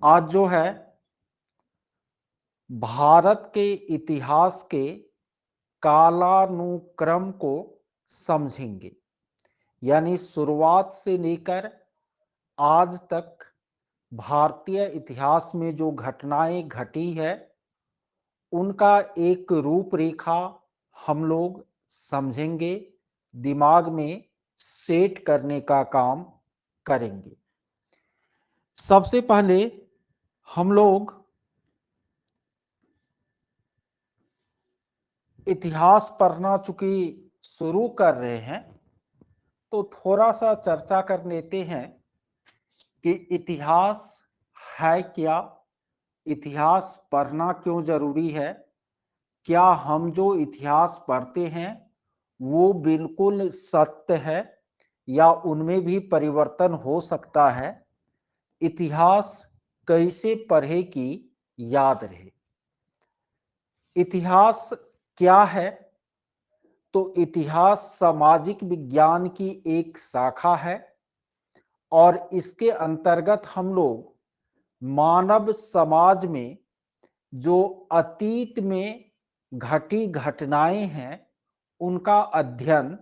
आज जो है भारत के इतिहास के कालानुक्रम को समझेंगे। यानी शुरुआत से लेकर आज तक भारतीय इतिहास में जो घटनाएं घटी है उनका एक रूपरेखा हम लोग समझेंगे, दिमाग में सेट करने का काम करेंगे। सबसे पहले हम लोग इतिहास पढ़ना चूंकि शुरू कर रहे हैं तो थोड़ा सा चर्चा कर लेते हैं कि इतिहास है क्या, इतिहास पढ़ना क्यों जरूरी है, क्या हम जो इतिहास पढ़ते हैं वो बिल्कुल सत्य है या उनमें भी परिवर्तन हो सकता है, इतिहास कैसे पढ़े कि याद रहे। इतिहास क्या है? तो इतिहास सामाजिक विज्ञान की एक शाखा है और इसके अंतर्गत हम लोग मानव समाज में जो अतीत में घटी घटनाएं हैं उनका अध्ययन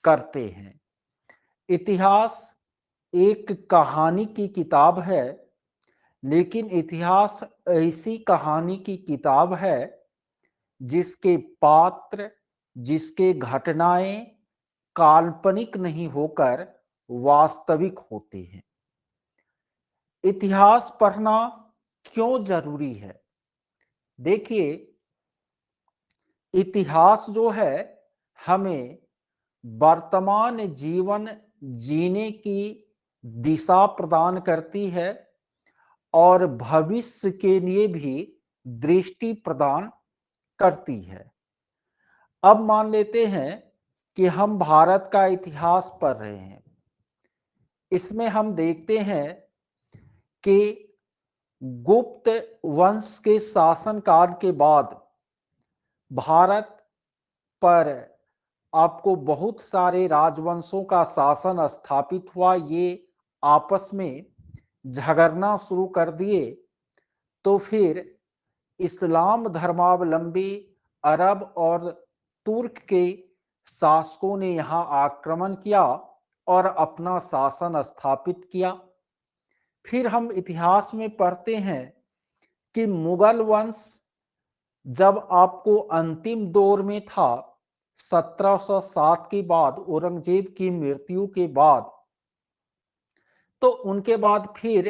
करते हैं। इतिहास एक कहानी की किताब है, लेकिन इतिहास ऐसी कहानी की किताब है जिसके पात्र, जिसके घटनाएं काल्पनिक नहीं होकर वास्तविक होते हैं। इतिहास पढ़ना क्यों जरूरी है? देखिए, इतिहास जो है हमें वर्तमान जीवन जीने की दिशा प्रदान करती है और भविष्य के लिए भी दृष्टि प्रदान करती है। अब मान लेते हैं कि हम भारत का इतिहास पढ़ रहे हैं। इसमें हम देखते हैं कि गुप्त वंश के शासनकाल के बाद भारत पर आपको बहुत सारे राजवंशों का शासन स्थापित हुआ। ये आपस में झगड़ना शुरू कर दिए तो फिर इस्लाम धर्मावलंबी अरब और तुर्क के शासकों ने यहाँ आक्रमण किया और अपना शासन स्थापित किया। फिर हम इतिहास में पढ़ते हैं कि मुगल वंश जब आपको अंतिम दौर में था 1707 के बाद, औरंगजेब की मृत्यु के बाद, तो उनके बाद फिर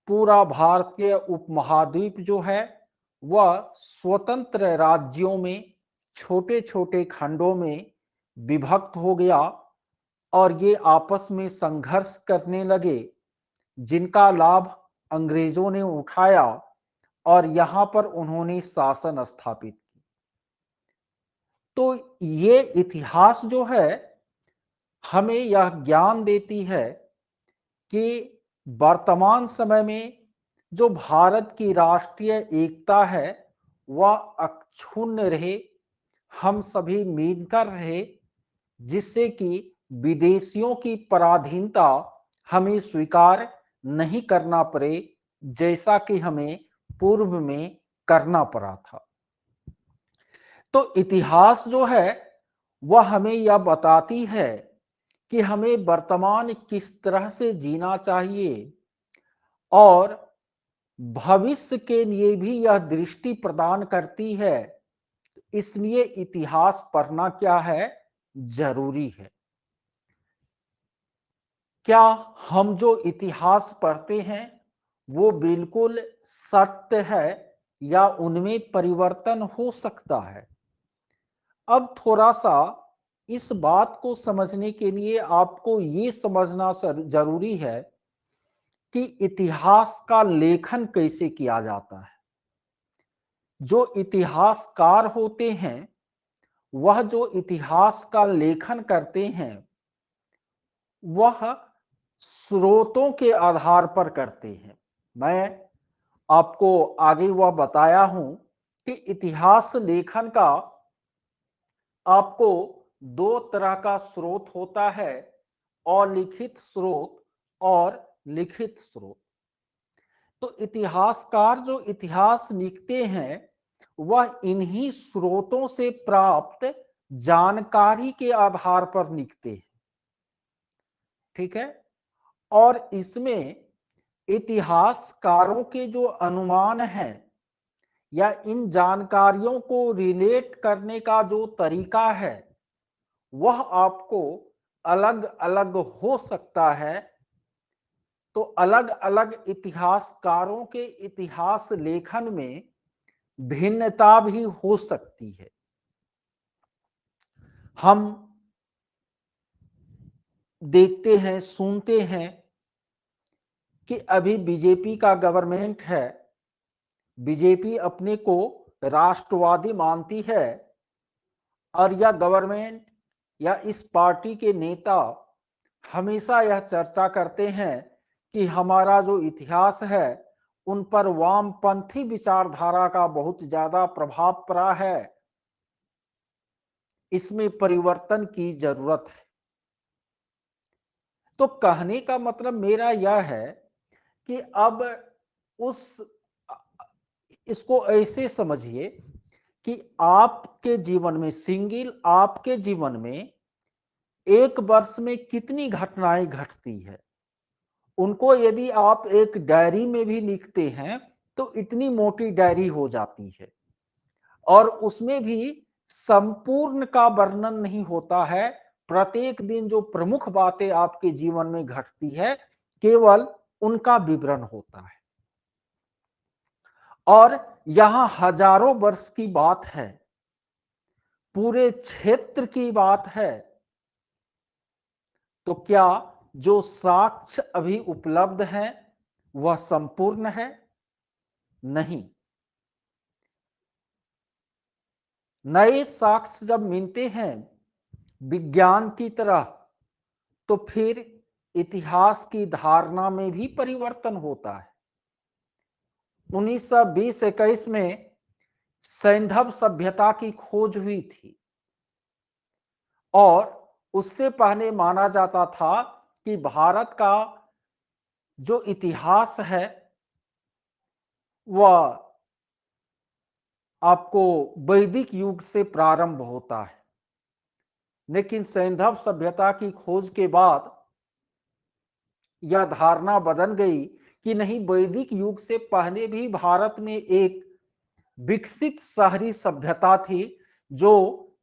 पूरा भारतीय उपमहाद्वीप जो है वह स्वतंत्र राज्यों में छोटे छोटे खंडों में विभक्त हो गया और ये आपस में संघर्ष करने लगे, जिनका लाभ अंग्रेजों ने उठाया और यहां पर उन्होंने शासन स्थापित किया। तो ये इतिहास जो है हमें यह ज्ञान देती है कि वर्तमान समय में जो भारत की राष्ट्रीय एकता है वह अक्षुण्ण रहे, हम सभी मिलकर रहे, जिससे कि विदेशियों की पराधीनता हमें स्वीकार नहीं करना पड़े जैसा कि हमें पूर्व में करना पड़ा था। तो इतिहास जो है वह हमें यह बताती है कि हमें वर्तमान किस तरह से जीना चाहिए और भविष्य के लिए भी यह दृष्टि प्रदान करती है। इसलिए इतिहास पढ़ना क्या है, जरूरी है। क्या हम जो इतिहास पढ़ते हैं वो बिल्कुल सत्य है या उनमें परिवर्तन हो सकता है? अब थोड़ा सा इस बात को समझने के लिए आपको ये समझना जरूरी है कि इतिहास का लेखन कैसे किया जाता है। जो इतिहासकार होते हैं वह जो इतिहास का लेखन करते हैं वह स्रोतों के आधार पर करते हैं। मैं आपको आगे वह बताया हूं कि इतिहास लेखन का आपको दो तरह का स्रोत होता है, अलिखित स्रोत और लिखित स्रोत। तो इतिहासकार जो इतिहास लिखते हैं वह इन्हीं स्रोतों से प्राप्त जानकारी के आधार पर लिखते हैं। ठीक है। और इसमें इतिहासकारों के जो अनुमान हैं या इन जानकारियों को रिलेट करने का जो तरीका है वह आपको अलग अलग हो सकता है। तो अलग अलग इतिहासकारों के इतिहास लेखन में भिन्नता भी हो सकती है। हम देखते हैं, सुनते हैं कि अभी बीजेपी का गवर्नमेंट है, बीजेपी अपने को राष्ट्रवादी मानती है और यह गवर्नमेंट या इस पार्टी के नेता हमेशा यह चर्चा करते हैं कि हमारा जो इतिहास है उन पर वामपंथी विचारधारा का बहुत ज्यादा प्रभाव पड़ा है, इसमें परिवर्तन की जरूरत है। तो कहने का मतलब मेरा यह है कि अब उस इसको ऐसे समझिए कि आपके जीवन में, सिंगल आपके जीवन में एक वर्ष में कितनी घटनाएं घटती है, उनको यदि आप एक डायरी में भी लिखते हैं तो इतनी मोटी डायरी हो जाती है और उसमें भी संपूर्ण का वर्णन नहीं होता है। प्रत्येक दिन जो प्रमुख बातें आपके जीवन में घटती है केवल उनका विवरण होता है। और यहां हजारों वर्ष की बात है, पूरे क्षेत्र की बात है। तो क्या जो साक्ष्य अभी उपलब्ध है वह संपूर्ण है? नहीं। नए साक्ष्य जब मिलते हैं विज्ञान की तरह तो फिर इतिहास की धारणा में भी परिवर्तन होता है। 1920-21 में सैंधव सभ्यता की खोज हुई थी और उससे पहले माना जाता था कि भारत का जो इतिहास है वह आपको वैदिक युग से प्रारंभ होता है। लेकिन सैंधव सभ्यता की खोज के बाद यह धारणा बदल गई कि नहीं, वैदिक युग से पहले भी भारत में एक विकसित शहरी सभ्यता थी जो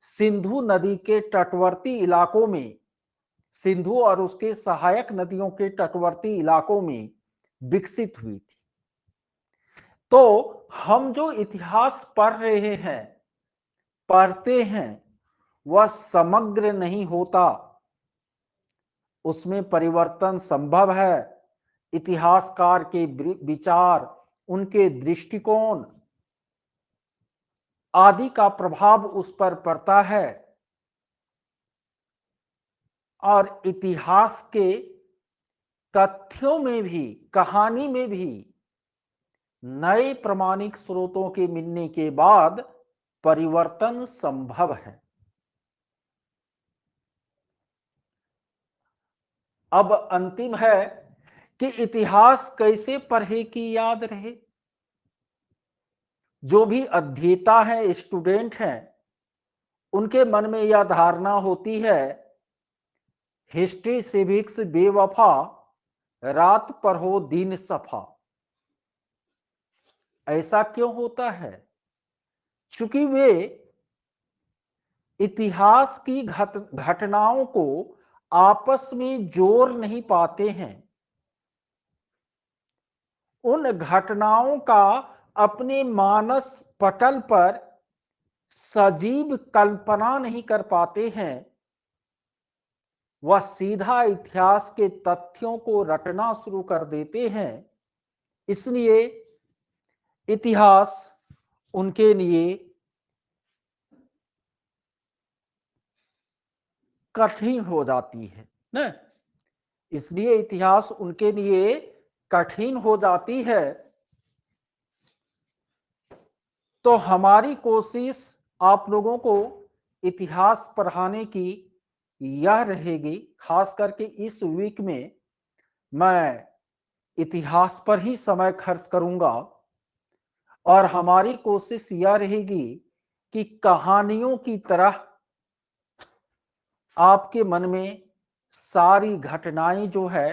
सिंधु नदी के तटवर्ती इलाकों में, सिंधु और उसके सहायक नदियों के तटवर्ती इलाकों में विकसित हुई थी। तो हम जो इतिहास पढ़ रहे हैं, पढ़ते हैं, वह समग्र नहीं होता, उसमें परिवर्तन संभव है। इतिहासकार के विचार, उनके दृष्टिकोण आदि का प्रभाव उस पर पड़ता है और इतिहास के तथ्यों में भी, कहानी में भी नए प्रमाणिक स्रोतों के मिलने के बाद परिवर्तन संभव है। अब अंतिम है कि इतिहास कैसे पढ़े कि याद रहे। जो भी अध्येता है, स्टूडेंट हैं, उनके मन में यह धारणा होती है हिस्ट्री सिविक्स बेवफा, रात पर हो दिन सफा। ऐसा क्यों होता है? क्योंकि वे इतिहास की घटनाओं को आपस में जोड़ नहीं पाते हैं, उन घटनाओं का अपने मानस पटल पर सजीव कल्पना नहीं कर पाते हैं। वह सीधा इतिहास के तथ्यों को रटना शुरू कर देते हैं। इसलिए इतिहास उनके लिए कठिन हो जाती है ना। इसलिए इतिहास उनके लिए कठिन हो जाती है। तो हमारी कोशिश आप लोगों को इतिहास पढ़ाने की यह रहेगी, खास करके इस वीक में मैं इतिहास पर ही समय खर्च करूंगा और हमारी कोशिश यह रहेगी कि कहानियों की तरह आपके मन में सारी घटनाएं जो है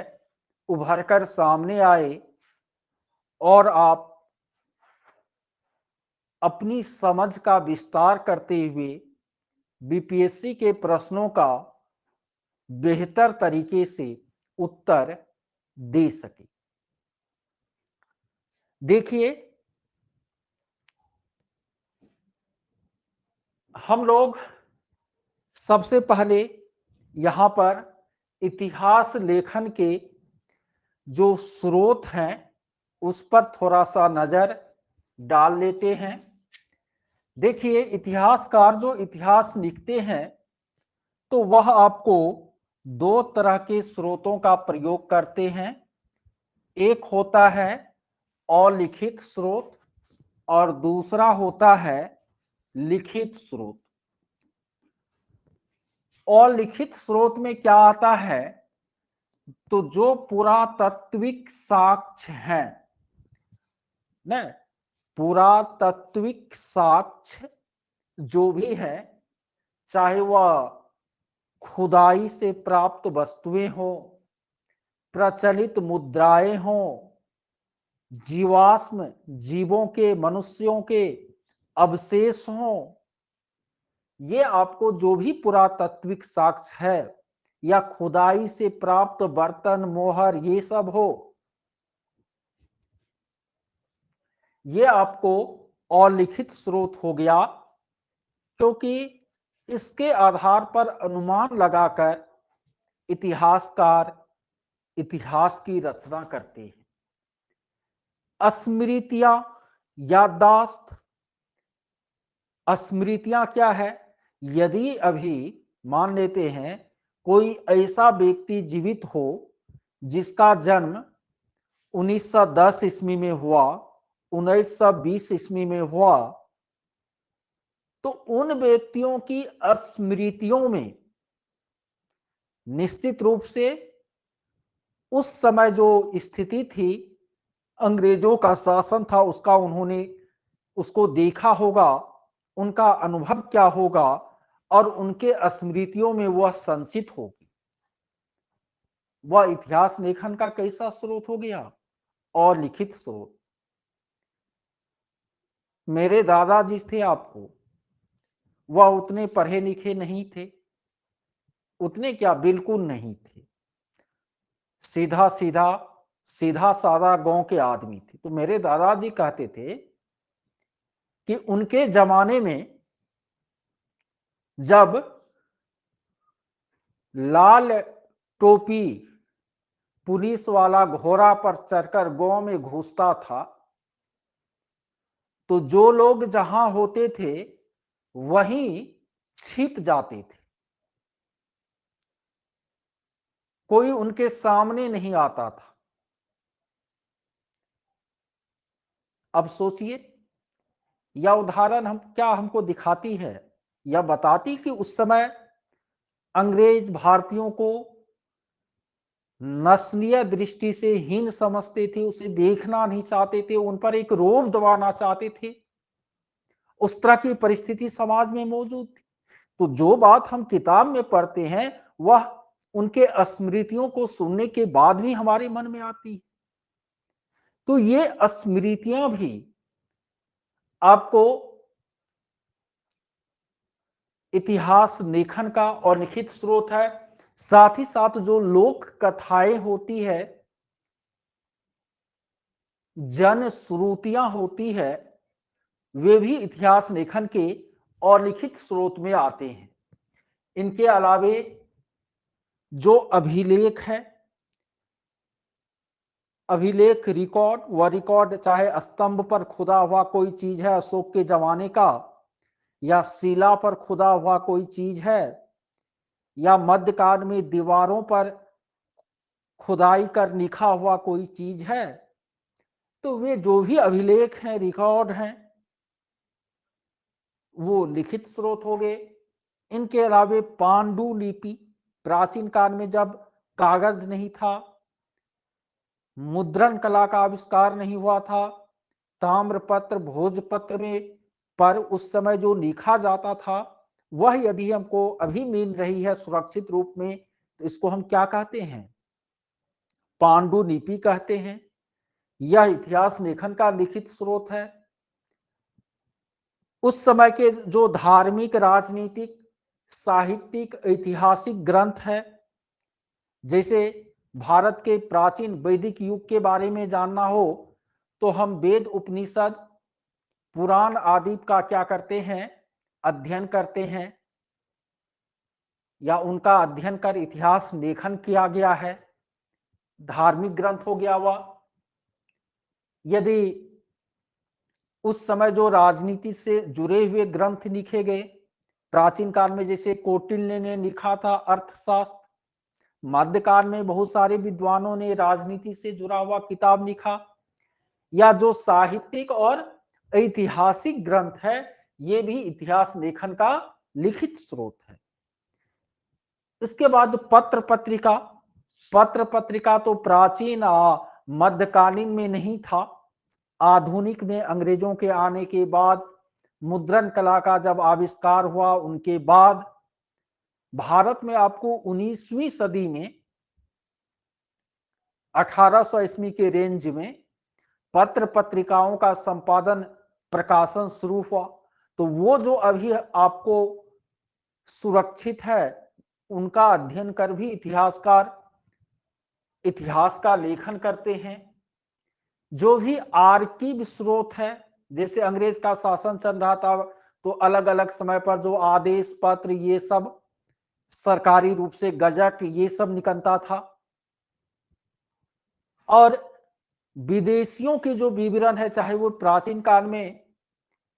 उभर कर सामने आए और आप अपनी समझ का विस्तार करते हुए बीपीएससी के प्रश्नों का बेहतर तरीके से उत्तर दे सके। देखिए, हम लोग सबसे पहले यहां पर इतिहास लेखन के जो स्रोत हैं उस पर थोड़ा सा नजर डाल लेते हैं। देखिए, इतिहासकार जो इतिहास लिखते हैं तो वह आपको दो तरह के स्रोतों का प्रयोग करते हैं। एक होता है अलिखित स्रोत और दूसरा होता है लिखित स्रोत। अलिखित स्रोत में क्या आता है, तो जो पुरातात्विक साक्ष्य हैं न, पुरातात्विक साक्ष्य जो भी है, चाहे वह खुदाई से प्राप्त वस्तुएं हो, प्रचलित मुद्राएं हो, जीवाश्म जीवों के मनुष्यों के अवशेष हो, ये आपको जो भी पुरातात्विक साक्ष्य है या खुदाई से प्राप्त बर्तन मोहर ये सब हो, ये आपको अलिखित स्रोत हो गया, क्योंकि इसके आधार पर अनुमान लगाकर इतिहासकार इतिहास की रचना करते हैं। स्मृतियां, याददाश्त। स्मृतियां क्या है, यदि अभी मान लेते हैं कोई ऐसा व्यक्ति जीवित हो जिसका जन्म 1910 ईस्वी में हुआ, 1920 ईस्वी में हुआ, तो उन व्यक्तियों की स्मृतियों में निश्चित रूप से उस समय जो स्थिति थी, अंग्रेजों का शासन था, उसका उन्होंने उसको देखा होगा, उनका अनुभव क्या होगा और उनके स्मृतियों में वह संचित होगी। वह इतिहास लेखन का कैसा स्रोत हो गया, और लिखित स्रोत। मेरे दादाजी थे आपको, वह उतने पढ़े लिखे नहीं थे, उतने क्या, बिल्कुल नहीं थे, सीधा सीधा सीधा साधा गांव के आदमी थे। तो मेरे दादाजी कहते थे कि उनके जमाने में जब लाल टोपी पुलिस वाला घोड़ा पर चढ़कर गांव में घुसता था, तो जो लोग जहां होते थे वहीं छिप जाते थे, कोई उनके सामने नहीं आता था। अब सोचिए, यह उदाहरण हम क्या हमको दिखाती है, यह बताती कि उस समय अंग्रेज भारतीयों को नस्लीय दृष्टि से हीन समझते थे, उसे देखना नहीं चाहते थे, उन पर एक रोब दबाना चाहते थे। उस तरह की परिस्थिति समाज में मौजूद थी। तो जो बात हम किताब में पढ़ते हैं वह उनके स्मृतियों को सुनने के बाद भी हमारे मन में आती है। तो ये स्मृतियां भी आपको इतिहास लेखन का और लिखित स्रोत है। साथ ही साथ जो लोक कथाएं होती है, जन श्रुतियां होती है, वे भी इतिहास लेखन के और लिखित स्रोत में आते हैं। इनके अलावे जो अभिलेख है, अभिलेख रिकॉर्ड, वह रिकॉर्ड चाहे स्तंभ पर खुदा हुआ कोई चीज है अशोक के जमाने का, या शिला पर खुदा हुआ कोई चीज है, या मध्यकाल में दीवारों पर खुदाई कर लिखा हुआ कोई चीज है, तो वे जो भी अभिलेख हैं, रिकॉर्ड हैं, वो लिखित स्रोत हो गए। इनके अलावे पांडुलिपि, प्राचीन काल में जब कागज नहीं था, मुद्रण कला का आविष्कार नहीं हुआ था, ताम्रपत्र भोजपत्र में पर उस समय जो लिखा जाता था वह यदि हमको अभी मिल रही है सुरक्षित रूप में, तो इसको हम क्या कहते हैं? पांडुलिपि कहते हैं। यह इतिहास लेखन का लिखित स्रोत है। उस समय के जो धार्मिक, राजनीतिक, साहित्यिक, ऐतिहासिक ग्रंथ है, जैसे भारत के प्राचीन वैदिक युग के बारे में जानना हो तो हम वेद, उपनिषद, पुराण आदि का क्या करते हैं? अध्ययन करते हैं, या उनका अध्ययन कर इतिहास लेखन किया गया है। धार्मिक ग्रंथ हो गया वह। यदि उस समय जो राजनीति से जुड़े हुए ग्रंथ लिखे गए प्राचीन काल में, जैसे कौटिल्य ने लिखा था अर्थशास्त्र, मध्यकाल में बहुत सारे विद्वानों ने राजनीति से जुड़ा हुआ किताब लिखा, या जो साहित्यिक और ऐतिहासिक ग्रंथ है, ये भी इतिहास लेखन का लिखित स्रोत है। इसके बाद पत्र पत्रिका। पत्र पत्रिका तो प्राचीन मध्यकालीन में नहीं था। आधुनिक में अंग्रेजों के आने के बाद, मुद्रण कला का जब आविष्कार हुआ, उनके बाद भारत में आपको 19वीं सदी में 1800 ईस्वी के रेंज में पत्र पत्रिकाओं का संपादन, प्रकाशन शुरू हुआ। तो वो जो अभी आपको सुरक्षित है, उनका अध्ययन कर भी इतिहासकार इतिहास का लेखन करते हैं। जो भी आर्कीव स्रोत है, जैसे अंग्रेज का शासन चल रहा था तो अलग अलग समय पर जो आदेश पत्र, ये सब सरकारी रूप से गजट, ये सब निकलता था। और विदेशियों के जो विवरण है, चाहे वो प्राचीन काल में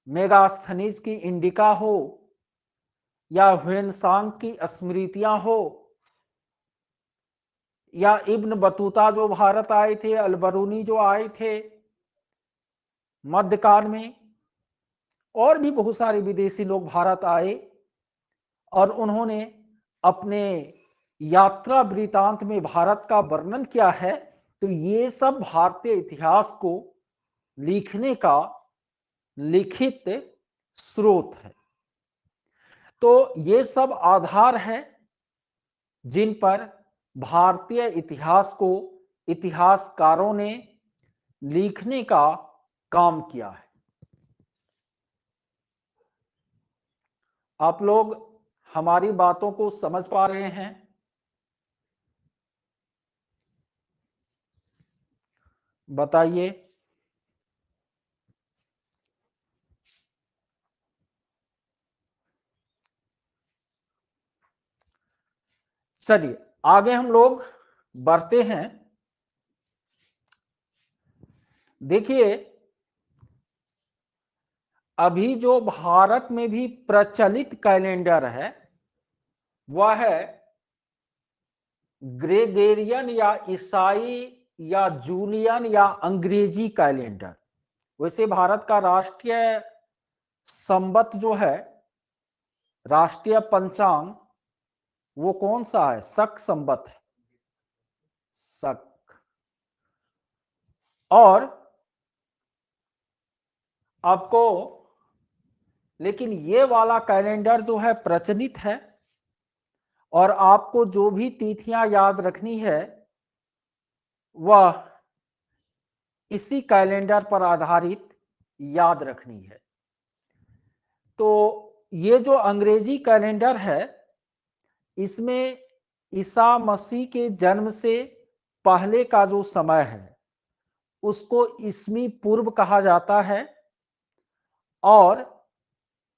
मेगास्थनीज की इंडिका हो या ह्वेनसांग की स्मृतियां हो, या इब्न बतूता जो भारत आए थे, अलबरूनी जो आए थे मध्यकाल में, और भी बहुत सारे विदेशी लोग भारत आए और उन्होंने अपने यात्रा वृतांत में भारत का वर्णन किया है। तो ये सब भारतीय इतिहास को लिखने का लिखित स्रोत है। तो ये सब आधार है जिन पर भारतीय इतिहास को इतिहासकारों ने लिखने का काम किया है। आप लोग हमारी बातों को समझ पा रहे हैं? बताइए। चलिए आगे हम लोग बढ़ते हैं। देखिए, अभी जो भारत में भी प्रचलित कैलेंडर है वह है ग्रेगोरियन या ईसाई या जूलियन या अंग्रेजी कैलेंडर। वैसे भारत का राष्ट्रीय संवत जो है, राष्ट्रीय पंचांग, वो कौन सा है? शक संवत है, शक। और आपको लेकिन ये वाला कैलेंडर जो है प्रचलित है, और आपको जो भी तिथियां याद रखनी है वह इसी कैलेंडर पर आधारित याद रखनी है। तो ये जो अंग्रेजी कैलेंडर है, इसमें ईसा मसीह के जन्म से पहले का जो समय है उसको ईस्वी पूर्व कहा जाता है, और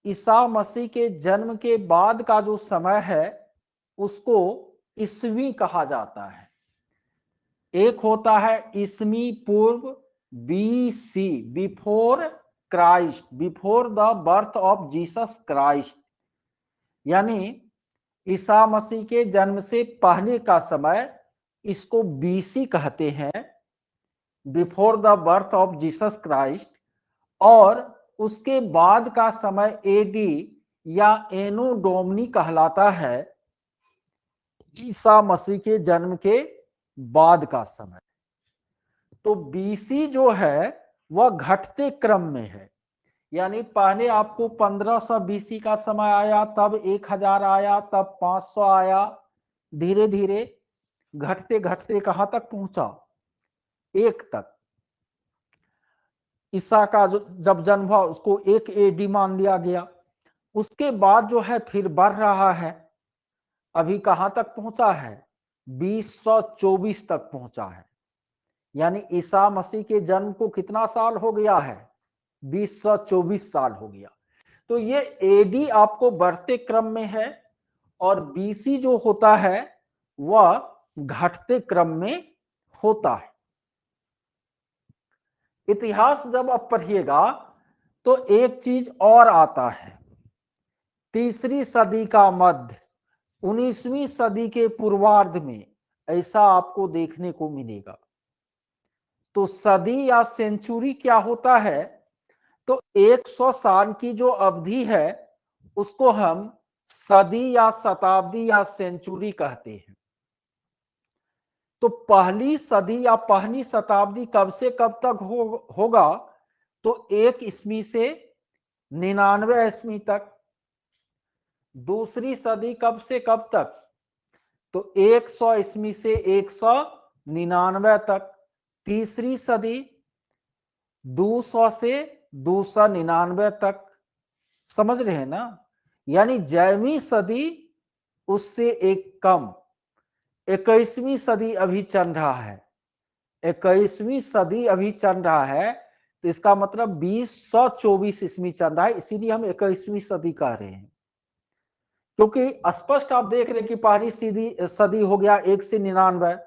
ईसा मसीह के जन्म के बाद का जो समय है उसको ईस्वी कहा जाता है। एक होता है ईस्वी पूर्व, BC, before Christ, before the birth of Jesus Christ, यानी ईसा मसीह के जन्म से पहले का समय, इसको BC कहते हैं, before the birth of Jesus Christ. और उसके बाद का समय AD या एनो डोमनी कहलाता है, ईसा मसीह के जन्म के बाद का समय। तो बीसी जो है वह घटते क्रम में है, यानी पहले आपको 1500 बीसी का समय आया, तब 1000 आया, तब 500 आया, धीरे धीरे घटते घटते कहां तक पहुंचा, 1 तक। ईसा का जब जन्म हुआ उसको 1 एडी मान लिया गया। उसके बाद जो है फिर बढ़ रहा है, अभी कहां तक पहुंचा है, 2024 तक पहुंचा है। यानी ईसा मसीह के जन्म को कितना साल हो गया है, 2024 साल हो गया। तो ये एडी आपको बढ़ते क्रम में है, और बीसी जो होता है वह घटते क्रम में होता है। इतिहास जब आप पढ़िएगा तो एक चीज और आता है, 3री सदी का मध्य, 19वीं सदी के पूर्वार्ध में ऐसा आपको देखने को मिलेगा। तो सदी या सेंचुरी क्या होता है, तो 100 साल की जो अवधि है उसको हम सदी या शताब्दी या सेंचुरी कहते हैं। तो पहली सदी या पहली शताब्दी कब से कब तक होगा, तो 1 ईस्वी से 99 ईस्वी तक। दूसरी सदी कब से कब तक, तो 100 ईस्वी से 199 तक। तीसरी सदी 200 से 299 तक। समझ रहे हैं ना, यानी जयवीं सदी उससे एक कम, 21वीं सदी अभी चल रहा है, 21वीं सदी अभी चल रहा है, तो इसका मतलब 2024 ईस्वी चल रहा है, इसीलिए हम 21वीं सदी कह रहे हैं। क्योंकि स्पष्ट आप देख रहे हैं कि पहली सदी हो गया 1 से 99,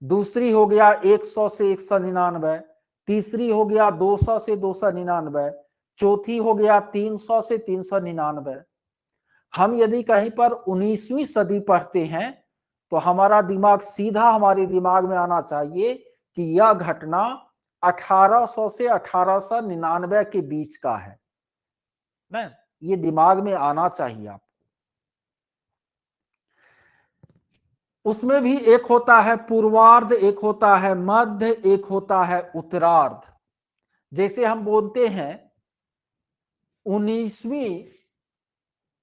दूसरी हो गया 100 से 199, तीसरी हो गया 200 से 299, चौथी हो गया 300 से 399। हम यदि कहीं पर 19वीं सदी पढ़ते हैं तो हमारा दिमाग सीधा हमारे दिमाग में आना चाहिए कि यह घटना 1800 से 1899 के बीच का है ना, ये दिमाग में आना चाहिए आपको। उसमें भी एक होता है पूर्वार्ध, एक होता है मध्य, एक होता है उत्तरार्ध। जैसे हम बोलते हैं 19वीं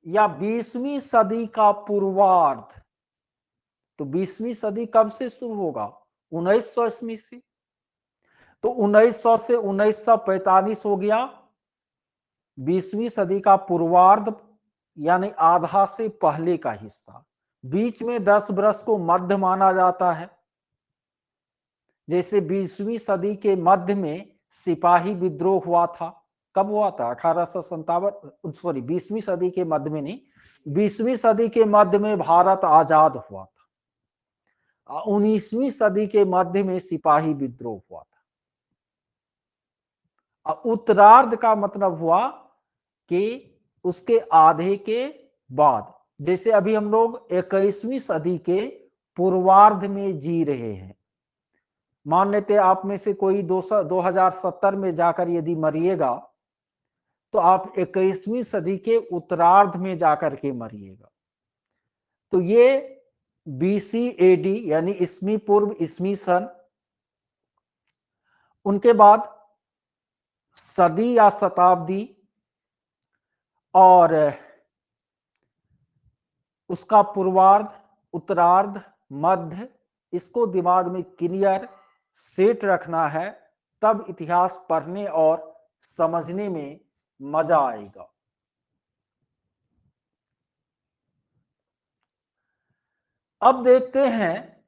या 20वीं सदी का पूर्वार्ध, तो 20वीं सदी कब से शुरू होगा, 1900 ईस्वी से। तो 1900 से 1945 हो गया 20वीं सदी का पूर्वार्ध, यानी आधा से पहले का हिस्सा। बीच में 10 वर्ष को मध्य माना जाता है। जैसे 20वीं सदी के मध्य में सिपाही विद्रोह हुआ था, कब हुआ था, 1857, सॉरी 20वीं सदी के मध्य में नहीं, 20वीं सदी के मध्य में भारत आजाद हुआ था। 19वीं सदी के मध्य में सिपाही विद्रोह हुआ था। उत्तरार्ध का मतलब हुआ कि उसके आधे के बाद, जैसे अभी हम लोग 21वीं सदी के पूर्वार्ध में जी रहे हैं। मान लेते आप में से कोई 2070 में जाकर यदि मरिएगा तो आप 21वीं सदी के उत्तरार्ध में जाकर के मरिएगा। तो ये बीसी एडी यानी ईस्वी पूर्व ईस्वी सन, उनके बाद सदी या शताब्दी, और उसका पूर्वार्ध, उत्तरार्ध, मध्य, इसको दिमाग में क्लियर सेट रखना है, तब इतिहास पढ़ने और समझने में मजा आएगा। अब देखते हैं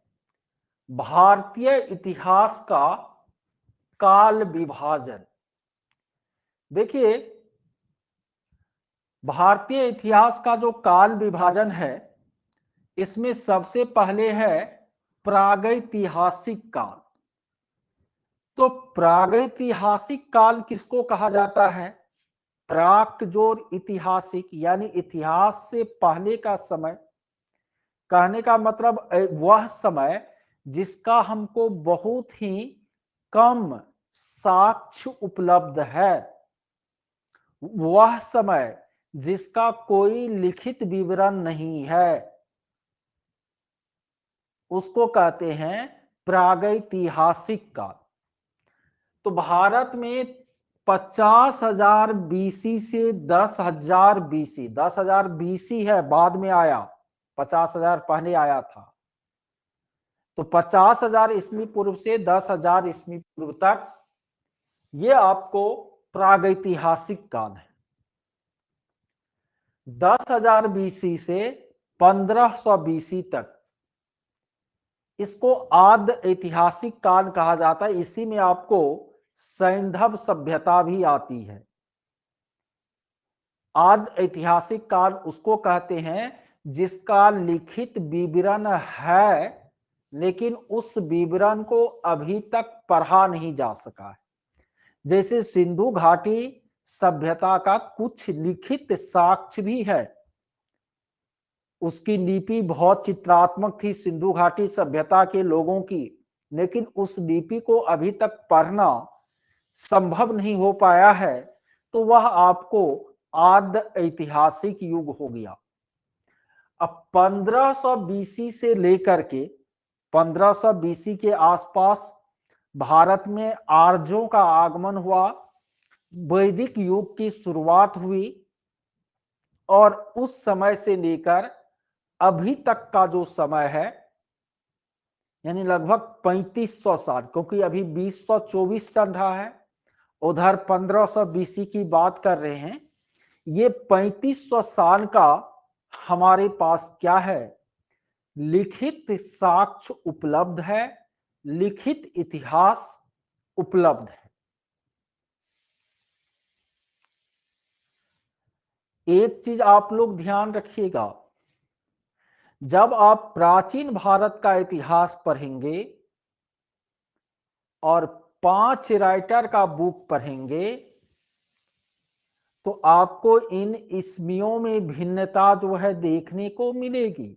भारतीय इतिहास का काल विभाजन। देखिए भारतीय इतिहास का जो काल विभाजन है, इसमें सबसे पहले है प्रागैतिहासिक काल। तो प्रागैतिहासिक काल किसको कहा जाता है, प्राक जोर ऐतिहासिक, यानी इतिहास से पहले का समय। कहने का मतलब वह समय जिसका हमको बहुत ही कम साक्ष्य उपलब्ध है, वह समय जिसका कोई लिखित विवरण नहीं है, उसको कहते हैं प्रागैतिहासिक काल। तो भारत में 50,000 बीसी से 10,000 बीसी, 10,000 बीसी है, बाद में आया, 50,000 पहले आया था। तो 50,000 ईस्वी पूर्व से 10,000 ईस्वी पूर्व तक ये आपको प्रागैतिहासिक काल है। 10,000 बीसी से 1500 बीसी तक इसको आद्य ऐतिहासिक काल कहा जाता है। इसी में आपको सैंधव सभ्यता भी आती है। आद्य ऐतिहासिक काल उसको कहते हैं जिसका लिखित विवरण है, लेकिन उस विवरण को अभी तक पढ़ा नहीं जा सका है। जैसे सिंधु घाटी सभ्यता का कुछ लिखित साक्ष्य भी है, उसकी लिपि बहुत चित्रात्मक थी सिंधु घाटी सभ्यता के लोगों की, लेकिन उस लिपि को अभी तक पढ़ना संभव नहीं हो पाया है। तो वह आपको आद्य ऐतिहासिक युग हो गया। अब 1500 बीसी से लेकर के 1500 बीसी के आसपास भारत में आर्यों का आगमन हुआ, वैदिक युग की शुरुआत हुई, और उस समय से लेकर अभी तक का जो समय है, यानी लगभग 3500 साल, क्योंकि अभी 2024 चल रहा है, उधर 1500 बीसी की बात कर रहे हैं। ये 3500 साल का हमारे पास क्या है, लिखित साक्ष्य उपलब्ध है, लिखित इतिहास उपलब्ध है। एक चीज आप लोग ध्यान रखिएगा, जब आप प्राचीन भारत का इतिहास पढ़ेंगे और 5 राइटर का बुक पढ़ेंगे, तो आपको इन ईस्वियों में भिन्नता जो है देखने को मिलेगी।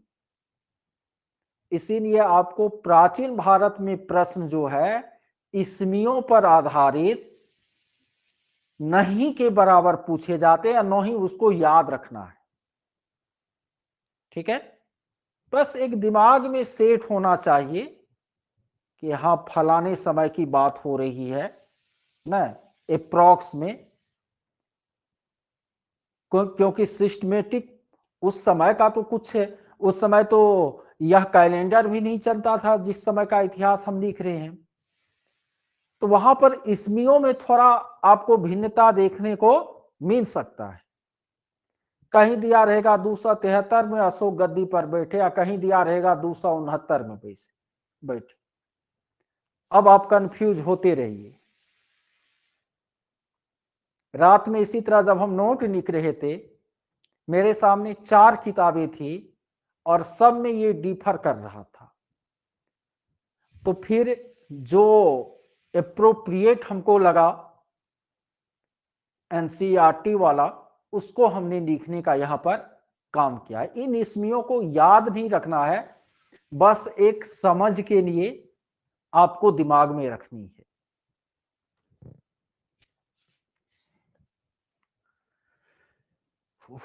इसीलिए आपको प्राचीन भारत में प्रश्न जो है ईस्वियों पर आधारित नहीं के बराबर पूछे जाते हैं, न ही उसको याद रखना है। ठीक है, बस एक दिमाग में सेट होना चाहिए कि हाँ फलाने समय की बात हो रही है ना, अप्रॉक्स में, क्योंकि सिस्टमेटिक उस समय का तो कुछ है, उस समय तो यह कैलेंडर भी नहीं चलता था जिस समय का इतिहास हम लिख रहे हैं। तो वहां पर ईस्वियों में थोड़ा आपको भिन्नता देखने को मिल सकता है। कहीं दिया रहेगा 273 में अशोक गद्दी पर बैठे, या कहीं दिया रहेगा 269 में बैठे। अब आप कंफ्यूज होते रहिए। रात में इसी तरह जब हम नोट लिख रहे थे, मेरे सामने 4 किताबें थी और सब में ये डिफर कर रहा था। तो फिर जो एप्रोप्रिएट हमको लगा एनसीईआरटी वाला, उसको हमने लिखने का यहां पर काम किया है। इन ईस्वियों को याद नहीं रखना है, बस एक समझ के लिए आपको दिमाग में रखनी है।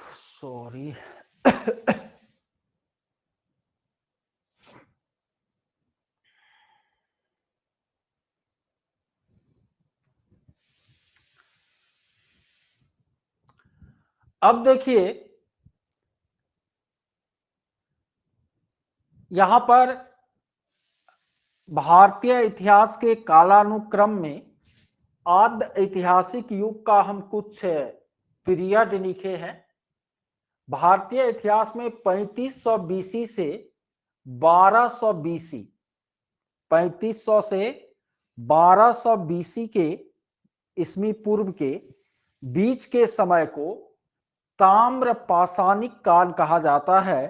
सॉरी अब देखिए यहां पर भारतीय इतिहास के कालानुक्रम में आद्य ऐतिहासिक युग का हम कुछ पीरियड लिखे हैं। भारतीय इतिहास में 3500 बीसी से 1200 बीसी, 3500 से 1200 बीसी के ईस्वी पूर्व के बीच के समय को ताम्र पाषाणिक काल कहा जाता है,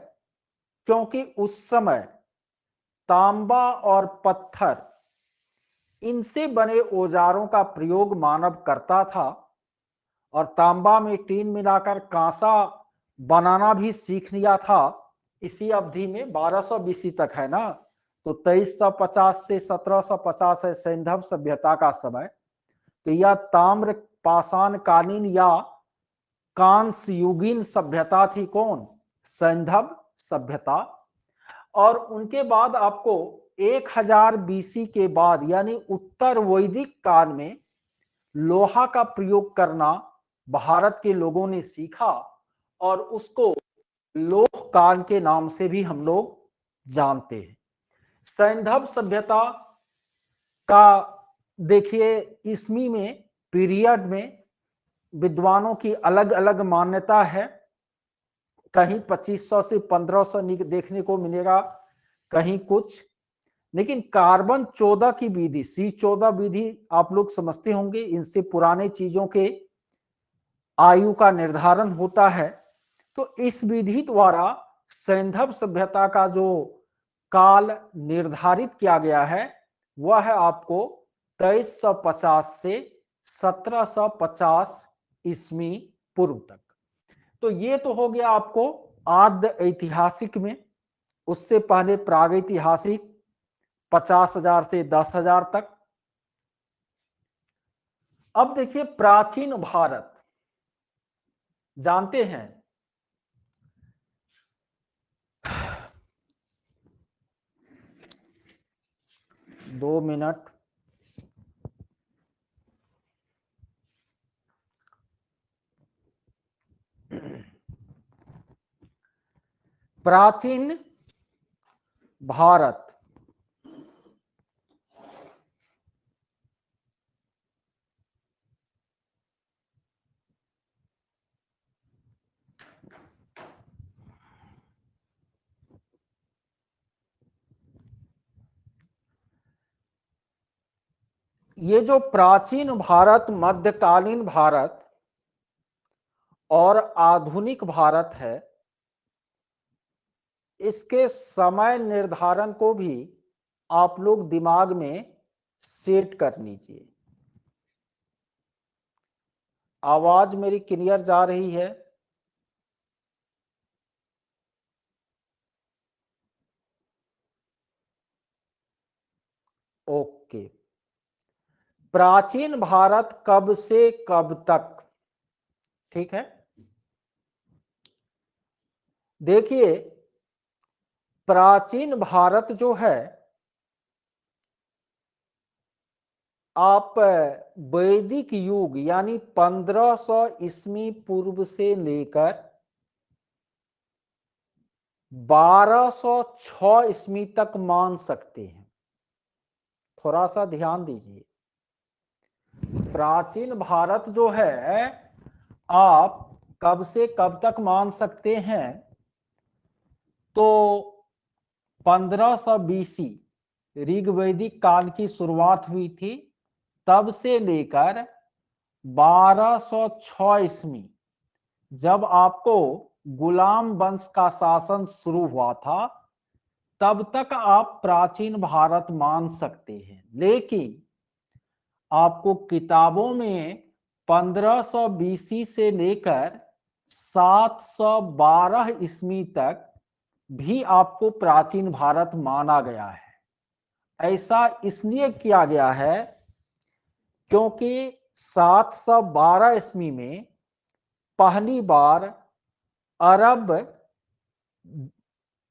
क्योंकि उस समय तांबा और पत्थर इनसे बने औजारों का प्रयोग मानव करता था, और तांबा में टीन मिलाकर कांसा बनाना भी सीख लिया था। इसी अवधि में 1200 बीसी तक है ना, तो 2350 से 1750 है सैंधव सभ्यता का समय। तो यह ताम्र पाषाण कालीन या कांस्य युगीन सभ्यता थी। कौन? सैंधव सभ्यता। और उनके बाद आपको 1000 बीसी के बाद यानी उत्तर वैदिक काल में लोहा का प्रयोग करना भारत के लोगों ने सीखा और उसको लोह काल के नाम से भी हम लोग जानते हैं। सैंधव सभ्यता का देखिए ईस्वी में पीरियड में विद्वानों की अलग अलग मान्यता है। कहीं 2500 से 1500 देखने को मिलेगा, कहीं कुछ। लेकिन कार्बन 14 की विधि, C14 विधि आप लोग समझते होंगे, इनसे पुराने चीजों के आयु का निर्धारण होता है। तो इस विधि द्वारा सैंधव सभ्यता का जो काल निर्धारित किया गया है वह है आपको 2350 से 1750 ईस्वी पूर्व तक। तो ये तो हो गया आपको आद्य ऐतिहासिक में। उससे पहले प्रागैतिहासिक 50,000 से 10,000 तक। अब देखिए प्राचीन भारत, जानते हैं 2 मिनट। प्राचीन भारत ये जो प्राचीन भारत, मध्यकालीन भारत और आधुनिक भारत है, इसके समय निर्धारण को भी आप लोग दिमाग में सेट कर लीजिए। आवाज मेरी क्लियर जा रही है? ओके। प्राचीन भारत कब से कब तक, ठीक है। देखिए प्राचीन भारत जो है, आप वैदिक युग यानी 1500 ईस्वी पूर्व से लेकर 1206 ईस्वी तक मान सकते हैं। थोड़ा सा ध्यान दीजिए। प्राचीन भारत जो है आप कब से कब तक मान सकते हैं, तो 1500 बीसी ऋग्वैदिक काल की शुरुआत हुई थी, तब से लेकर 1206 ईस्वी जब आपको गुलाम वंश का शासन शुरू हुआ था, तब तक आप प्राचीन भारत मान सकते हैं। लेकिन आपको किताबों में 1500 बीसी से लेकर 712 ईस्वी तक भी आपको प्राचीन भारत माना गया है। ऐसा इसलिए किया गया है क्योंकि 712 ईस्वी में पहली बार अरब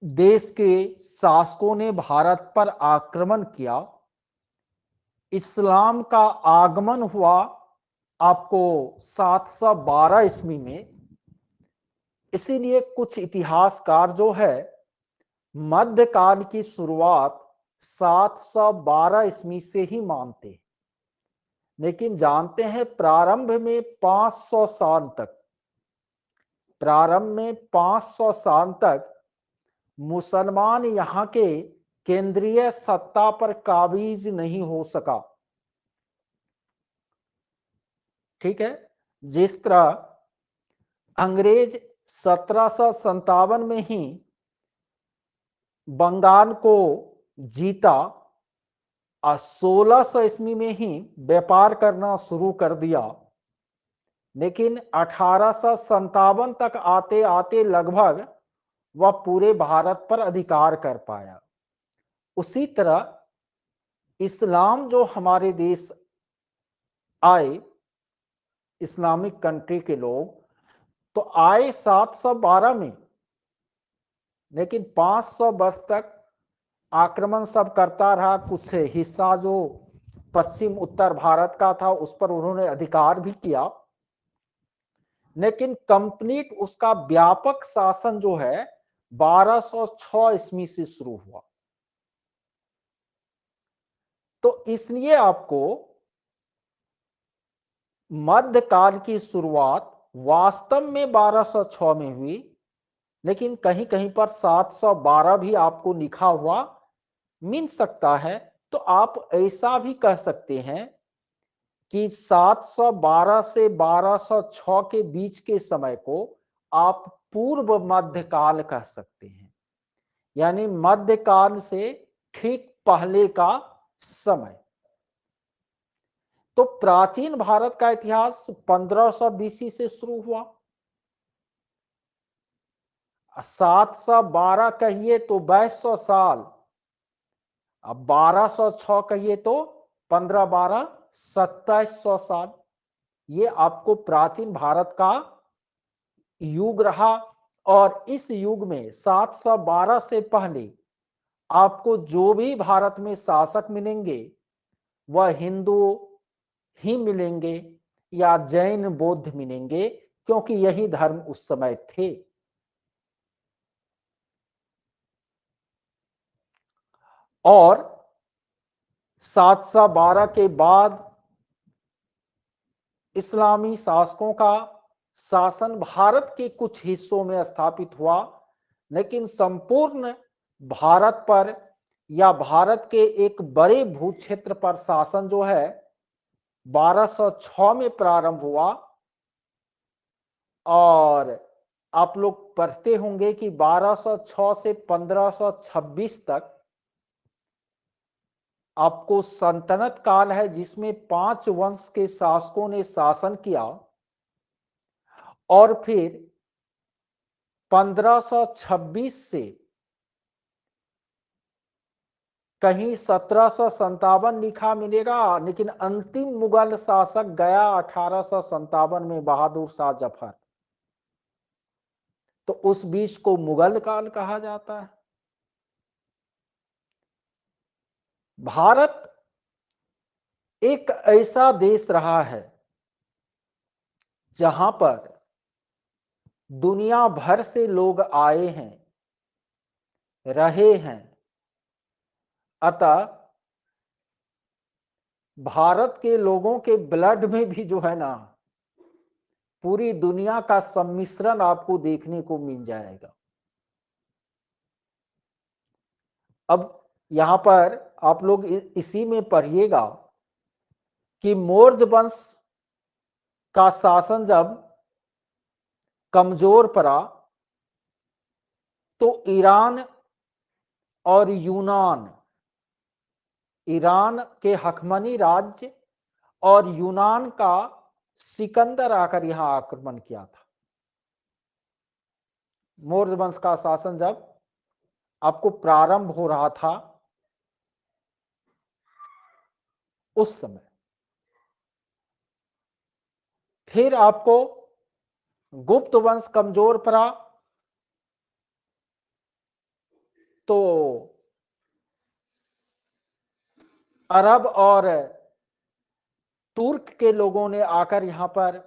देश के शासकों ने भारत पर आक्रमण किया, इस्लाम का आगमन हुआ आपको 712 ईस्वी में। इसीलिए कुछ इतिहासकार जो है मध्यकाल की शुरुआत 712 ईस्वी से ही मानते हैं। लेकिन जानते हैं प्रारंभ में 500 साल तक, प्रारंभ में 500 साल तक मुसलमान यहां के केंद्रीय सत्ता पर काबिज नहीं हो सका, ठीक है। जिस तरह अंग्रेज 1757 में ही बंगाल को जीता और 1600 ईस्वी में ही व्यापार करना शुरू कर दिया, लेकिन 1857 तक आते आते लगभग वह पूरे भारत पर अधिकार कर पाया। उसी तरह इस्लाम जो हमारे देश आए, इस्लामिक कंट्री के लोग तो आए 712 में, लेकिन 500 वर्ष तक आक्रमण सब करता रहा। कुछ हिस्सा जो पश्चिम उत्तर भारत का था, उस पर उन्होंने अधिकार भी किया, लेकिन कंप्लीट उसका व्यापक शासन जो है 1206 ईस्वी से शुरू हुआ। तो इसलिए आपको मध्यकाल की शुरुआत वास्तव में 1206 में हुई, लेकिन कहीं कहीं पर 712 भी आपको लिखा हुआ मिल सकता है। तो आप ऐसा भी कह सकते हैं कि 712 से 1206 के बीच के समय को आप पूर्व मध्यकाल कह सकते हैं, यानी मध्यकाल से ठीक पहले का समय। तो प्राचीन भारत का इतिहास 1500 बीसी से शुरू हुआ। 712 कहिए तो 2200 साल, अब 1206 कहिए तो 15 12 2700 साल। ये आपको प्राचीन भारत का युग रहा। और इस युग में 712 से पहले आपको जो भी भारत में शासक मिलेंगे वह हिंदू ही मिलेंगे या जैन बौद्ध मिलेंगे, क्योंकि यही धर्म उस समय थे। और 712 के बाद इस्लामी शासकों का शासन भारत के कुछ हिस्सों में स्थापित हुआ, लेकिन संपूर्ण भारत पर या भारत के एक बड़े भूक्षेत्र पर शासन जो है 1206 में प्रारंभ हुआ। और आप लोग पढ़ते होंगे कि 1206 से 1526 तक आपको सल्तनत काल है, जिसमें 5 वंश के शासकों ने शासन किया। और फिर 1526 से कहीं 1757 लिखा मिलेगा, लेकिन अंतिम मुगल शासक गया 1857 में बहादुर शाह जफर। तो उस बीच को मुगल काल कहा जाता है। भारत एक ऐसा देश रहा है जहां पर दुनिया भर से लोग आए हैं, रहे हैं। अतः भारत के लोगों के ब्लड में भी जो है ना, पूरी दुनिया का सम्मिश्रण आपको देखने को मिल जाएगा। अब यहां पर आप लोग इसी में पढ़िएगा कि मौर्य वंश का शासन जब कमजोर पड़ा तो ईरान और यूनान, ईरान के हकमनी राज्य और यूनान का सिकंदर आकर यहां आक्रमण किया था। मौर्य वंश का शासन जब आपको प्रारंभ हो रहा था उस समय, फिर आपको गुप्त वंश कमजोर पड़ा तो अरब और तुर्क के लोगों ने आकर यहां पर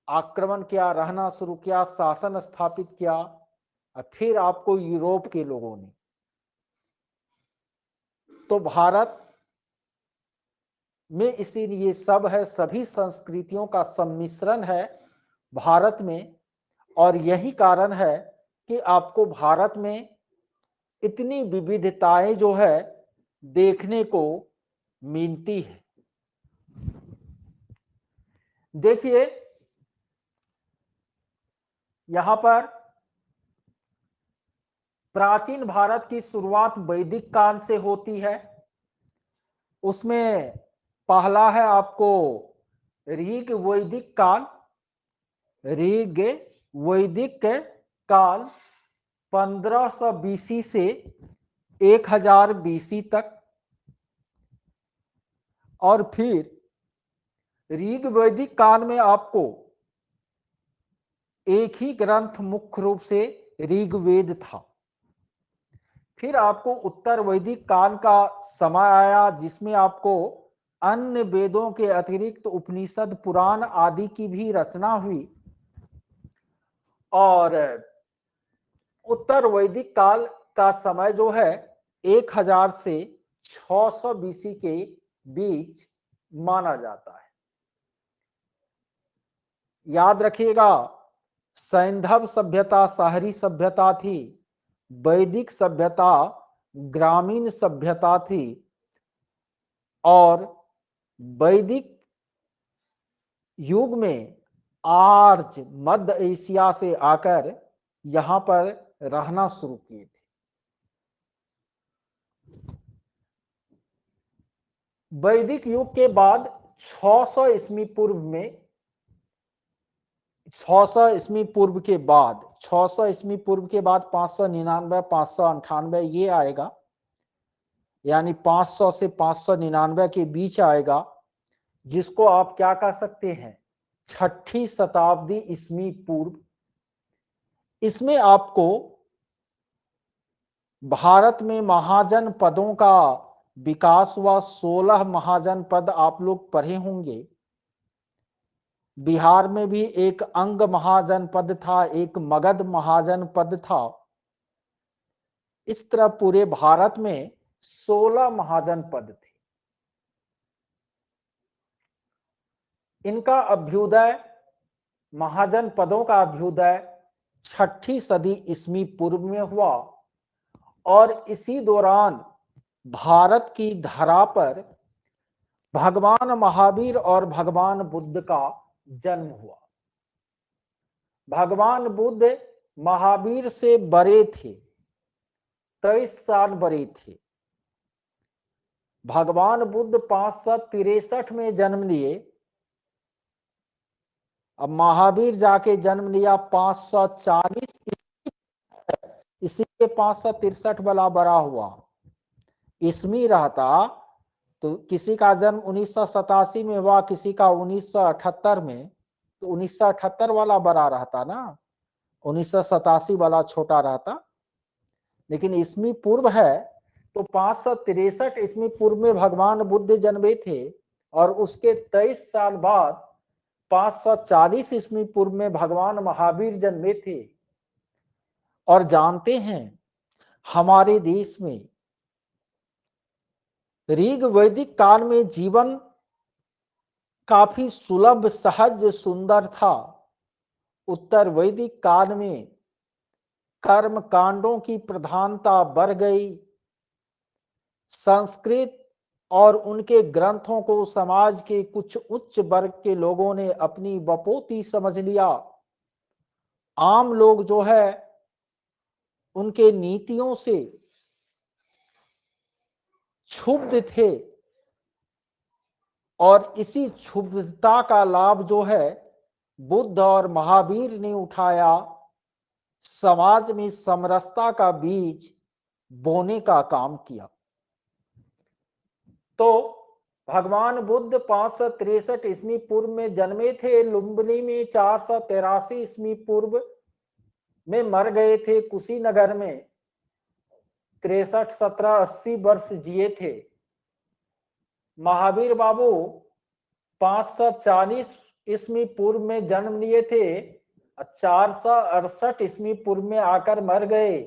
आक्रमण किया, रहना शुरू किया, शासन स्थापित किया। और फिर आपको यूरोप के लोगों ने। तो भारत में इसीलिए सब है, सभी संस्कृतियों का सम्मिश्रण है भारत में। और यही कारण है कि आपको भारत में इतनी विविधताएं जो है देखने को मिलती है। देखिए यहां पर प्राचीन भारत की शुरुआत वैदिक काल से होती है। उसमें पहला है आपको ऋग वैदिक काल। ऋग वैदिक काल 1500 बीसी से 1000 बीसी तक। और फिर ऋग वैदिक काल में आपको एक ही ग्रंथ मुख्य रूप से ऋग्वेद था। फिर आपको उत्तर वैदिक काल का समय आया, जिसमें आपको अन्य वेदों के अतिरिक्त उपनिषद, पुराण आदि की भी रचना हुई और उत्तर वैदिक काल का समय जो है 1000 से 600 बीसी के बीच माना जाता है। याद रखिएगा, सैंधव सभ्यता शहरी सभ्यता थी, वैदिक सभ्यता ग्रामीण सभ्यता थी और वैदिक युग में आर्य मध्य एशिया से आकर यहां पर रहना शुरू किए थे। वैदिक युग के बाद 600 ईस्वी पूर्व में 600 ईस्वी पूर्व के बाद 600 ईस्वी पूर्व के बाद 599 598 ये आएगा, यानी 500 से 599 के बीच आएगा, जिसको आप क्या कह सकते हैं, छठी शताब्दी ईस्वी पूर्व। इसमें आपको भारत में महाजन पदों का विकास हुआ। 16 महाजन पद आप लोग पढ़े होंगे। बिहार में भी एक अंग महाजन पद था, एक मगध महाजन पद था। इस तरह पूरे भारत में 16 महाजन पद थे। इनका अभ्युदय, महाजन पदों का अभ्युदय छठी सदी ईस्वी पूर्व में हुआ और इसी दौरान भारत की धरा पर भगवान महावीर और भगवान बुद्ध का जन्म हुआ। भगवान बुद्ध महावीर से बड़े थे, 23 साल बड़े थे। भगवान बुद्ध 563 में जन्म लिए, अब महावीर जाके जन्म लिया 540, इसी के 563 वाला बड़ा हुआ। ईस्वी रहता तो किसी का जन्म 1987 में हुआ, किसी का 1978 में, तो 1978 वाला बड़ा रहता ना, 1987 वाला छोटा रहता। लेकिन ईस्वी पूर्व है तो 563 ईस्वी पूर्व में भगवान बुद्ध जन्मे थे और उसके 23 साल बाद 540 ईस्वी पूर्व में भगवान महावीर जन्मे थे। और जानते हैं, हमारे देश में ऋग वैदिक काल में जीवन काफी सुलभ, सहज, सुंदर था। उत्तर वैदिक काल में कर्म कांडों की प्रधानता बढ़ गई। संस्कृत और उनके ग्रंथों को समाज के कुछ उच्च वर्ग के लोगों ने अपनी बपोती समझ लिया। आम लोग जो है उनके नीतियों से क्षुब्ध थे और इसी क्षुब्धता का लाभ जो है बुद्ध और महावीर ने उठाया। समाज में समरसता का बीज बोने का काम किया। तो भगवान बुद्ध 563 ईस्वी पूर्व में जन्मे थे। लुम्बिनी में 483 ईस्वी पूर्व में मर गए थे। कुशीनगर में 63 17 80 वर्ष जिए थे। महावीर बाबू 540 ईस्वी पूर्व में जन्म लिए थे, 468 ईस्वी पूर्व में आकर मर गए।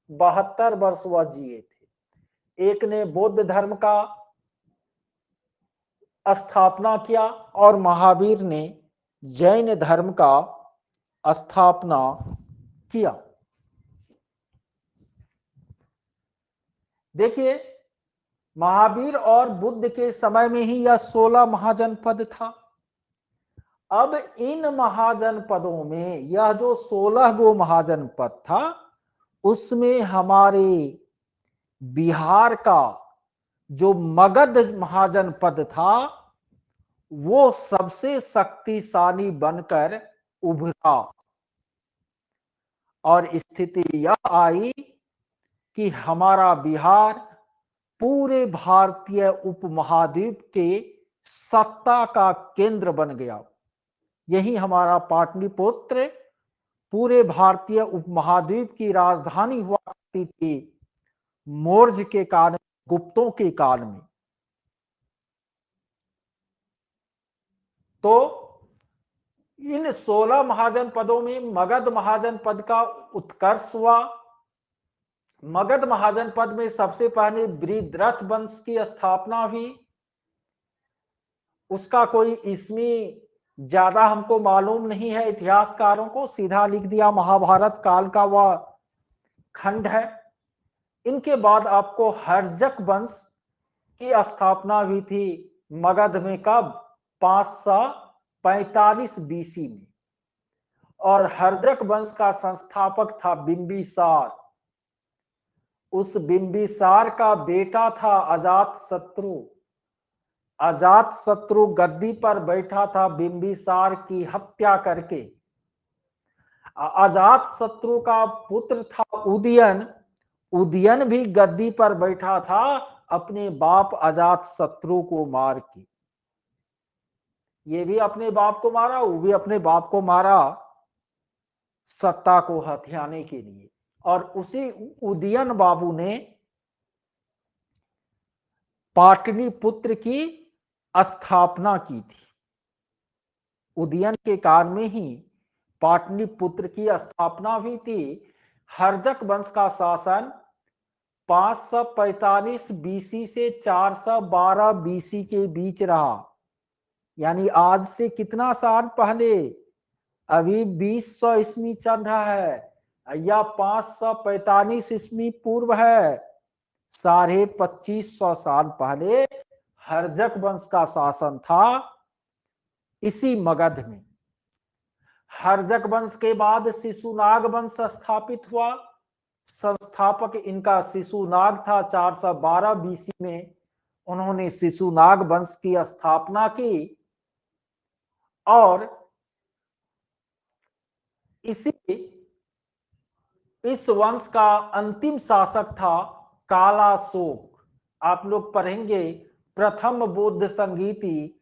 72 वर्ष वह जिए थे। एक ने बौद्ध धर्म का स्थापना किया और महावीर ने जैन धर्म का स्थापना किया। देखिए, महावीर और बुद्ध के समय में ही यह 16 महाजनपद था। अब इन महाजनपदों में यह जो 16 गो महाजनपद था, उसमें हमारे बिहार का जो मगध महाजनपद था वो सबसे शक्तिशाली बनकर उभरा और स्थिति यह आई कि हमारा बिहार पूरे भारतीय उपमहाद्वीप के सत्ता का केंद्र बन गया। यही हमारा पाटलिपुत्र पूरे भारतीय उपमहाद्वीप की राजधानी हुआ करती थी मौर्य के काल, गुप्तों के काल में। तो इन 16 महाजनपदों में मगध महाजनपद का उत्कर्ष हुआ। मगध महाजनपद में सबसे पहले बृहद्रथ वंश की स्थापना हुई। उसका कोई इसमें ज्यादा हमको मालूम नहीं है, इतिहासकारों को सीधा लिख दिया महाभारत काल का वह खंड है। इनके बाद आपको हर्जक वंश की स्थापना हुई थी मगध में, कब? 545 बीसी में। और हर्जक वंश का संस्थापक था बिंबिसार। उस बिंबिसार का बेटा था अजातशत्रु। अजातशत्रु गद्दी पर बैठा था बिंबिसार की हत्या करके। अजातशत्रु का पुत्र था उदयन। उदयन भी गद्दी पर बैठा था अपने बाप अजातशत्रु को मार के। ये भी अपने बाप को मारा, वो भी अपने बाप को मारा सत्ता को हथियाने के लिए। और उसी उदयन बाबू ने पाटलिपुत्र की स्थापना की थी। उदयन के काल में ही पाटलिपुत्र की स्थापना हुई थी। हर्जक वंश का शासन 545 बीसी से 412 बीसी के बीच रहा। यानी आज से कितना साल पहले? अभी 2000 ईस्वी चल रहा है या 545 ईस्वी पूर्व है। 2550 साल पहले हर्जक वंश का शासन था इसी मगध में। हर्जक वंश के बाद शिशुनाग वंश स्थापित हुआ। संस्थापक इनका शिशुनाग था। 412 बीसी में उन्होंने शिशुनाग वंश की स्थापना की। और इस वंश का अंतिम शासक था कालाशोक। आप लोग पढ़ेंगे प्रथम बौद्ध संगीति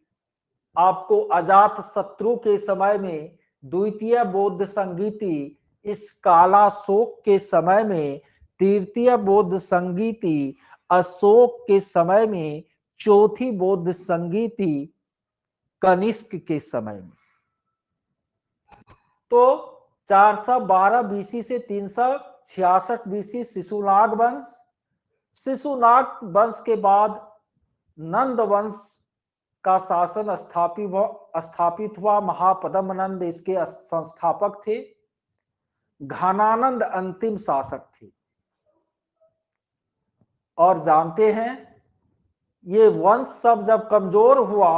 आपको अजातशत्रु के समय में, द्वितीय बौद्ध संगीति इस कालाशोक के समय में, तृतीय बौद्ध संगीति अशोक के समय में, चौथी बौद्ध संगीति कनिष्क के समय में। तो 412 बीसी से 366 बीसी शिशुनाग वंश। शिशुनाग वंश के बाद नंद वंश का शासन स्थापित हुआ। महापद्म नंद इसके संस्थापक थे। घनानंद अंतिम शासक थे। और जानते हैं ये वंश सब जब कमजोर हुआ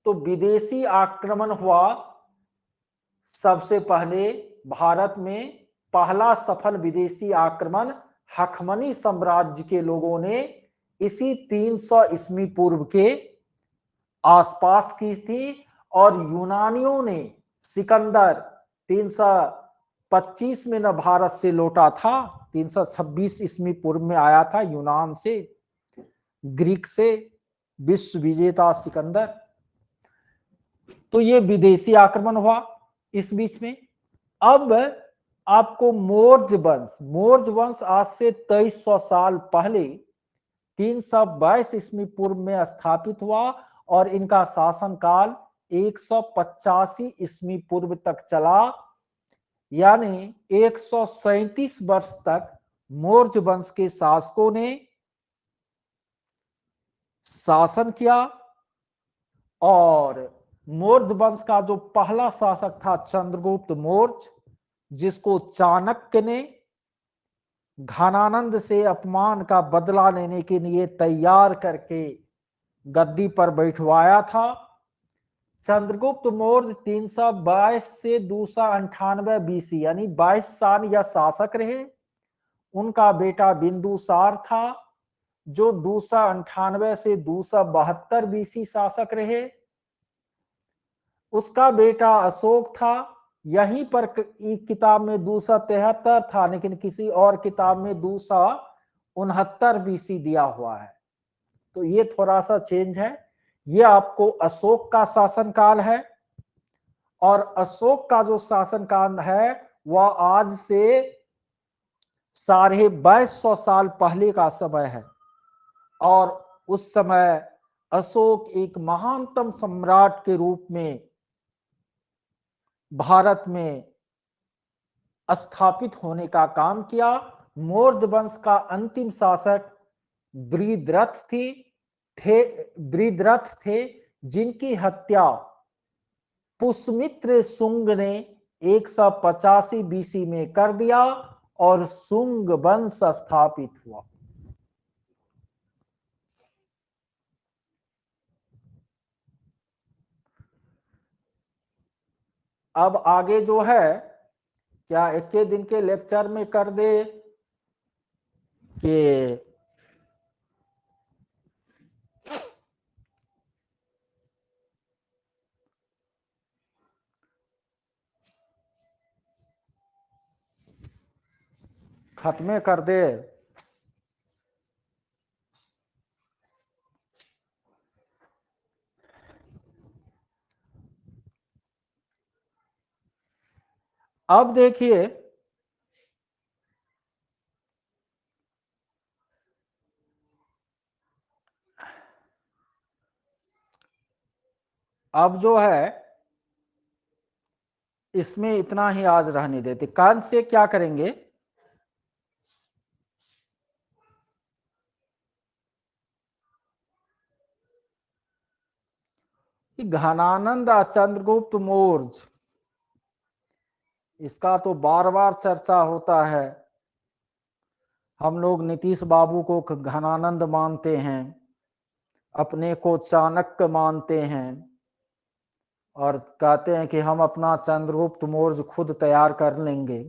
तो विदेशी आक्रमण हुआ। सबसे पहले भारत में पहला सफल विदेशी आक्रमण हखमनी साम्राज्य के लोगों ने इसी 300 ईस्वी पूर्व के आसपास की थी। और यूनानियों ने सिकंदर 325 में न भारत से लौटा था, 326 ईस्वी पूर्व में आया था यूनान से, ग्रीक से, विश्व विजेता सिकंदर। तो ये विदेशी आक्रमण हुआ इस बीच में। अब आपको मौर्य वंश आज से 2300 साल पहले 322 ईस्वी पूर्व में स्थापित हुआ। और इनका शासन काल 185 ईस्वी पूर्व तक चला। यानी 137 वर्ष तक मौर्य वंश के शासकों ने शासन किया। और मौर्य वंश का जो पहला शासक था चंद्रगुप्त मौर्य, जिसको चाणक्य ने घनानंद से अपमान का बदला लेने के लिए तैयार करके गद्दी पर बैठवाया था। चंद्रगुप्त मौर्य 322 से 298 बीसी यानी 22 साल यह शासक रहे। उनका बेटा बिंदुसार था जो 298 से 272 बीसी शासक रहे। उसका बेटा अशोक था। यहीं पर किताब में 273 था, लेकिन किसी और किताब में 269 बीसी दिया हुआ है। तो ये थोड़ा सा चेंज है। ये आपको अशोक का शासनकाल है। और अशोक का जो शासनकाल है वह आज से 2250 साल पहले का समय है। और उस समय अशोक एक महानतम सम्राट के रूप में भारत में स्थापित होने का काम किया। मौर्य वंश का अंतिम शासक बृहद्रथ थे, जिनकी हत्या पुष्यमित्र शुंग ने 185 बीसी में कर दिया और शुंग वंश स्थापित हुआ। अब आगे जो है क्या एक के दिन के लेक्चर में कर दे कि खत्मे कर दे। अब देखिए अब जो है इसमें इतना ही आज रहने देते। कल से क्या करेंगे, घनानंद चंद्रगुप्त मौर्य, इसका तो बार बार चर्चा होता है। हम लोग नीतीश बाबू को घनानंद मानते हैं, अपने को चाणक्य मानते हैं और कहते हैं कि हम अपना चंद्रगुप्त मौर्य खुद तैयार कर लेंगे।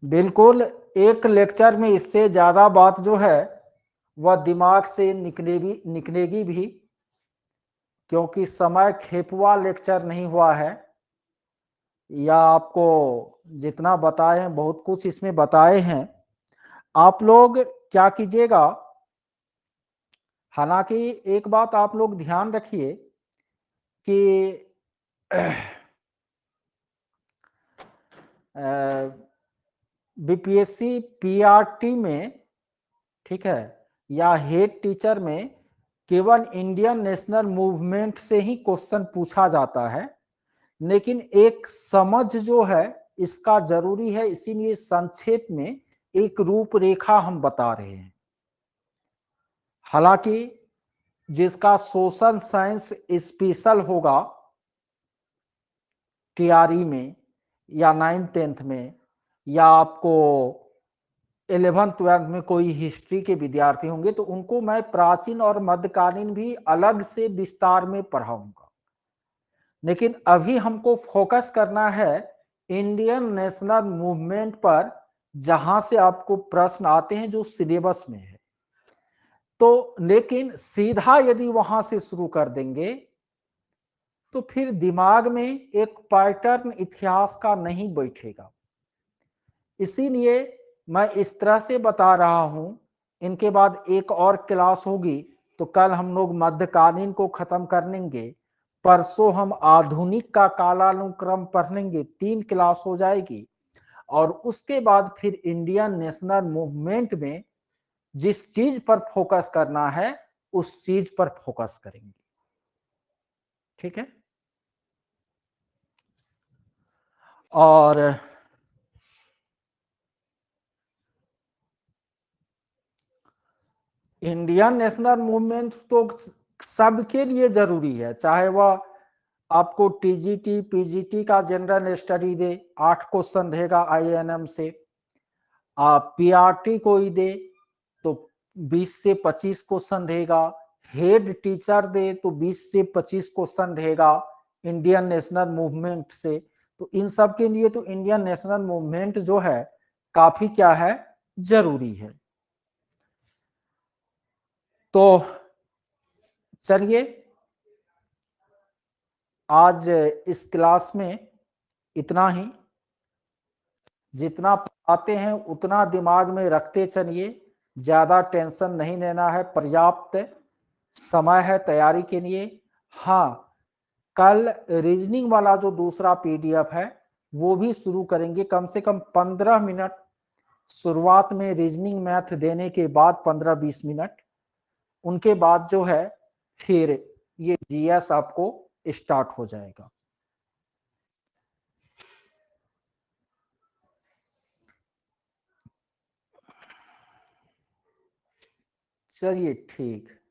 बिल्कुल, एक लेक्चर में इससे ज्यादा बात जो है वह दिमाग से निकलेगी भी, क्योंकि समय खेपुआ लेक्चर नहीं हुआ है। या आपको जितना बताए हैं बहुत कुछ इसमें बताए हैं। आप लोग क्या कीजिएगा, हालांकि एक बात आप लोग ध्यान रखिए कि बीपीएससी पीआरटी में, ठीक है, या हेड टीचर में केवल इंडियन नेशनल मूवमेंट से ही क्वेश्चन पूछा जाता है, लेकिन एक समझ जो है इसका जरूरी है। इसीलिए संक्षेप में एक रूपरेखा हम बता रहे हैं। हालांकि जिसका सोशल साइंस स्पेशल होगा टीआरई में या 9th-10th में, या आपको 11th-12th में कोई हिस्ट्री के विद्यार्थी होंगे तो उनको मैं प्राचीन और मध्यकालीन भी अलग से विस्तार में पढ़ाऊंगा। लेकिन अभी हमको फोकस करना है इंडियन नेशनल मूवमेंट पर, जहां से आपको प्रश्न आते हैं जो सिलेबस में है। तो लेकिन सीधा यदि वहां से शुरू कर देंगे तो फिर दिमाग में एक पैटर्न इतिहास का नहीं बैठेगा। इसीलिए मैं इस तरह से बता रहा हूं। इनके बाद एक और क्लास होगी, तो कल हम लोग मध्यकालीन को खत्म कर लेंगे। परसों हम आधुनिक का कालानुक्रम पढ़ लेंगे, 3 क्लास हो जाएगी। और उसके बाद फिर इंडियन नेशनल मूवमेंट में जिस चीज पर फोकस करना है उस चीज पर फोकस करेंगे। ठीक है। और इंडियन नेशनल मूवमेंट तो सबके लिए जरूरी है, चाहे वह आपको टीजीटी पीजीटी का जनरल स्टडी दे, 8 क्वेश्चन रहेगा आईएनएम से। आप पीआरटी कोई दे तो 20 से 25 क्वेश्चन रहेगा। हेड टीचर दे तो 20 से 25 क्वेश्चन रहेगा इंडियन नेशनल मूवमेंट से। तो इन सब के लिए तो इंडियन नेशनल मूवमेंट जो है काफी क्या है, जरूरी है। तो चलिए आज इस क्लास में इतना ही। जितना पढ़ाते हैं उतना दिमाग में रखते चलिए, ज्यादा टेंशन नहीं लेना है, पर्याप्त समय है तैयारी के लिए। हाँ, कल रीजनिंग वाला जो दूसरा पीडीएफ है वो भी शुरू करेंगे, कम से कम 15 मिनट शुरुआत में रीजनिंग मैथ देने के बाद 15-20 मिनट, उनके बाद जो है फिर ये जीएस आपको स्टार्ट हो जाएगा। चलिए ठीक।